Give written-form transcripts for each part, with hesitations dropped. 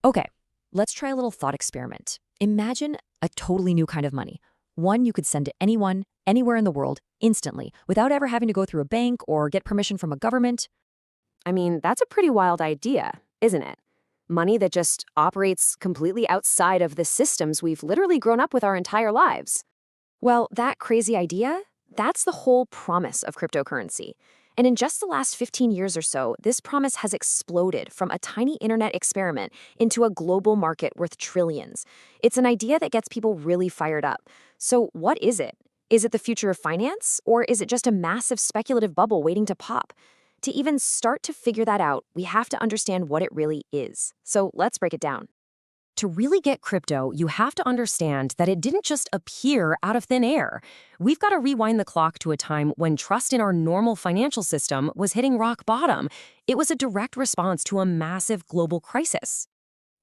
Okay, let's try a little thought experiment. Imagine a totally new kind of money, one you could send to anyone, anywhere in the world, instantly, without ever having to go through a bank or get permission from a government. I mean, that's a pretty wild idea, isn't it? Money that just operates completely outside of the systems we've literally grown up with our entire lives. Well, that crazy idea, that's the whole promise of cryptocurrency. And in just the last 15 years or so, this promise has exploded from a tiny internet experiment into a global market worth trillions. It's an idea that gets people really fired up. So, what is it? Is it the future of finance, or is it just a massive speculative bubble waiting to pop? To even start to figure that out, we have to understand what it really is. So, let's break it down. To really get crypto, you have to understand that it didn't just appear out of thin air. We've got to rewind the clock to a time when trust in our normal financial system was hitting rock bottom. It was a direct response to a massive global crisis.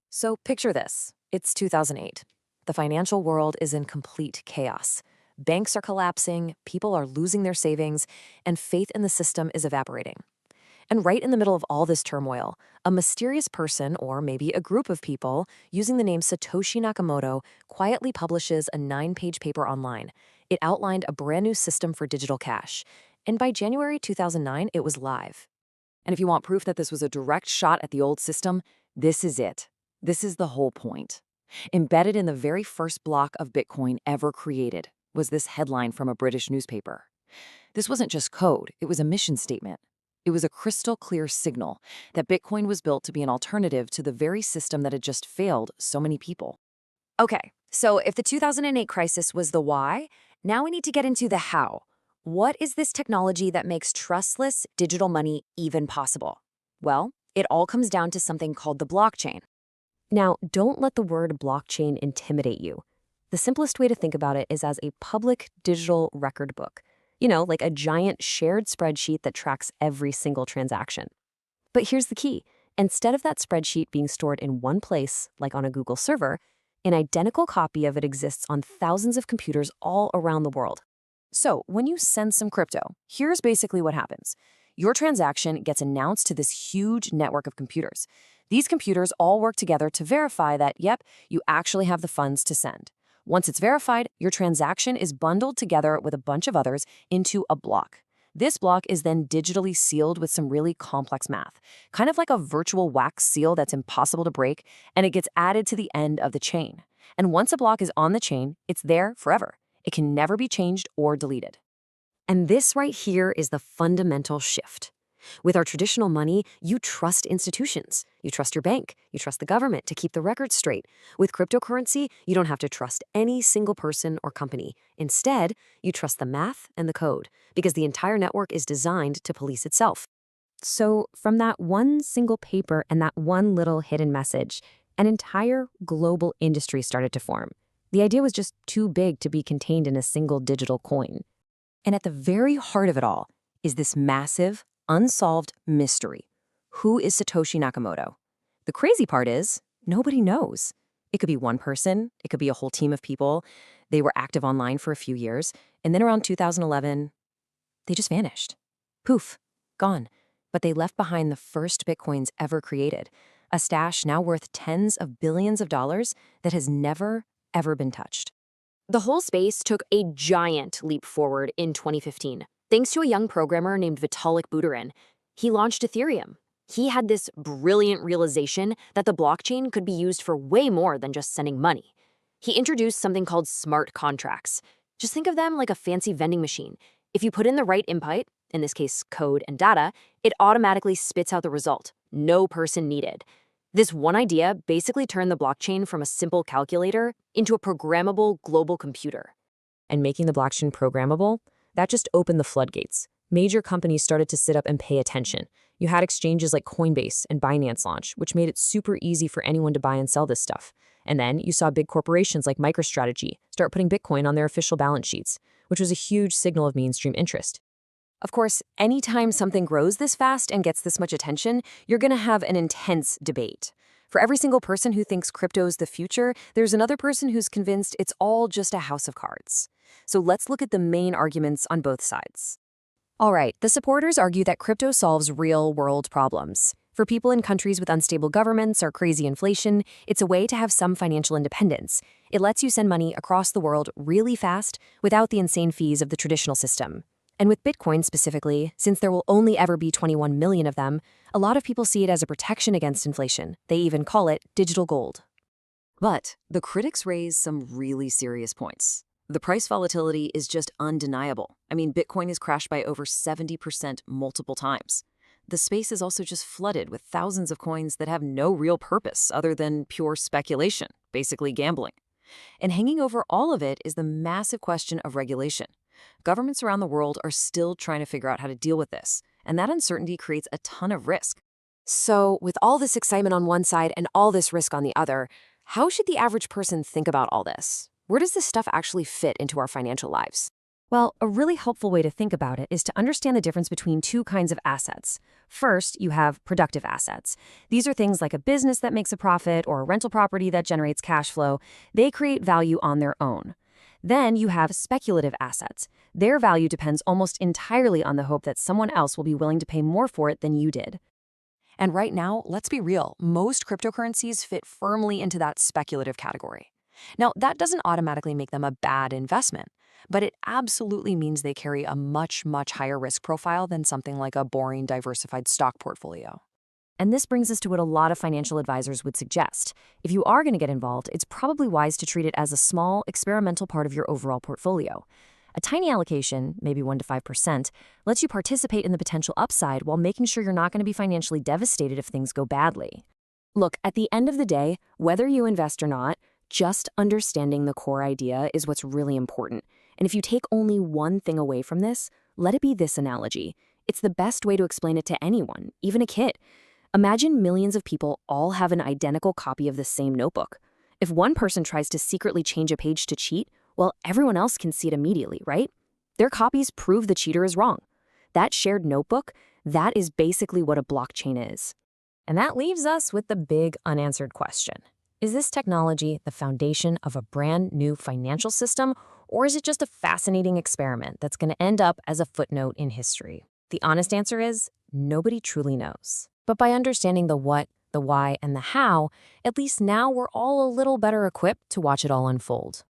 So picture this. It's 2008. The financial world is in complete chaos. Banks are collapsing, people are losing their savings, and faith in the system is evaporating. And right in the middle of all this turmoil, a mysterious person, or maybe a group of people, using the name Satoshi Nakamoto, quietly publishes a 9-page paper online. It outlined a brand new system for digital cash. And by January 2009, it was live. And if you want proof that this was a direct shot at the old system, this is it. This is the whole point. Embedded in the very first block of Bitcoin ever created was this headline from a British newspaper. This wasn't just code, it was a mission statement. It was a crystal clear signal that Bitcoin was built to be an alternative to the very system that had just failed so many people. Okay, so if the 2008 crisis was the why, now we need to get into the how. What is this technology that makes trustless digital money even possible? Well, it all comes down to something called the blockchain. Now, don't let the word blockchain intimidate you. The simplest way to think about it is as a public digital record book. Like a giant shared spreadsheet that tracks every single transaction. But here's the key. Instead of that spreadsheet being stored in one place, like on a Google server, an identical copy of it exists on thousands of computers all around the world. So, when you send some crypto, here's basically what happens. Your transaction gets announced to this huge network of computers. These computers all work together to verify that, yep, you actually have the funds to send. Once it's verified, your transaction is bundled together with a bunch of others into a block. This block is then digitally sealed with some really complex math, kind of like a virtual wax seal that's impossible to break, and it gets added to the end of the chain. And once a block is on the chain, it's there forever. It can never be changed or deleted. And this right here is the fundamental shift. With our traditional money, you trust institutions. You trust your bank. You trust the government to keep the records straight. With cryptocurrency, you don't have to trust any single person or company. Instead, you trust the math and the code, because the entire network is designed to police itself. So, from that one single paper and that one little hidden message, an entire global industry started to form. The idea was just too big to be contained in a single digital coin. And at the very heart of it all is this massive, unsolved mystery. Who is Satoshi Nakamoto? The crazy part is, nobody knows. It could be one person, it could be a whole team of people. They were active online for a few years, and then around 2011, they just vanished. Poof, gone. But they left behind the first Bitcoins ever created, a stash now worth tens of billions of dollars that has never, ever been touched. The whole space took a giant leap forward in 2015, thanks to a young programmer named Vitalik Buterin. He launched Ethereum. He had this brilliant realization that the blockchain could be used for way more than just sending money. He introduced something called smart contracts. Just think of them like a fancy vending machine. If you put in the right input, in this case code and data, it automatically spits out the result. No person needed. This one idea basically turned the blockchain from a simple calculator into a programmable global computer. And making the blockchain programmable, that just opened the floodgates. Major companies started to sit up and pay attention. You had exchanges like Coinbase and Binance launch, which made it super easy for anyone to buy and sell this stuff. And then you saw big corporations like MicroStrategy start putting Bitcoin on their official balance sheets, which was a huge signal of mainstream interest. Of course, anytime something grows this fast and gets this much attention, you're going to have an intense debate. For every single person who thinks crypto's the future, there's another person who's convinced it's all just a house of cards. So let's look at the main arguments on both sides. All right, the supporters argue that crypto solves real-world problems. For people in countries with unstable governments or crazy inflation, it's a way to have some financial independence. It lets you send money across the world really fast without the insane fees of the traditional system. And with Bitcoin specifically, since there will only ever be 21 million of them, a lot of people see it as a protection against inflation. They even call it digital gold. But the critics raise some really serious points. The price volatility is just undeniable. I mean, Bitcoin has crashed by over 70% multiple times. The space is also just flooded with thousands of coins that have no real purpose other than pure speculation, basically gambling. And hanging over all of it is the massive question of regulation. Governments around the world are still trying to figure out how to deal with this, and that uncertainty creates a ton of risk. So, with all this excitement on one side and all this risk on the other, how should the average person think about all this? Where does this stuff actually fit into our financial lives? Well, a really helpful way to think about it is to understand the difference between two kinds of assets. First, you have productive assets. These are things like a business that makes a profit or a rental property that generates cash flow. They create value on their own. Then you have speculative assets. Their value depends almost entirely on the hope that someone else will be willing to pay more for it than you did. And right now, let's be real, most cryptocurrencies fit firmly into that speculative category. Now, that doesn't automatically make them a bad investment, but it absolutely means they carry a much, much higher risk profile than something like a boring diversified stock portfolio. And this brings us to what a lot of financial advisors would suggest. If you are going to get involved, it's probably wise to treat it as a small, experimental part of your overall portfolio. A tiny allocation, maybe 1 to 5%, lets you participate in the potential upside while making sure you're not going to be financially devastated if things go badly. Look, at the end of the day, whether you invest or not, just understanding the core idea is what's really important. And if you take only one thing away from this, let it be this analogy. It's the best way to explain it to anyone, even a kid. Imagine millions of people all have an identical copy of the same notebook. If one person tries to secretly change a page to cheat, well, everyone else can see it immediately, right? Their copies prove the cheater is wrong. That shared notebook, that is basically what a blockchain is. And that leaves us with the big unanswered question. Is this technology the foundation of a brand new financial system, or is it just a fascinating experiment that's going to end up as a footnote in history? The honest answer is nobody truly knows. But by understanding the what, the why, and the how, at least now we're all a little better equipped to watch it all unfold.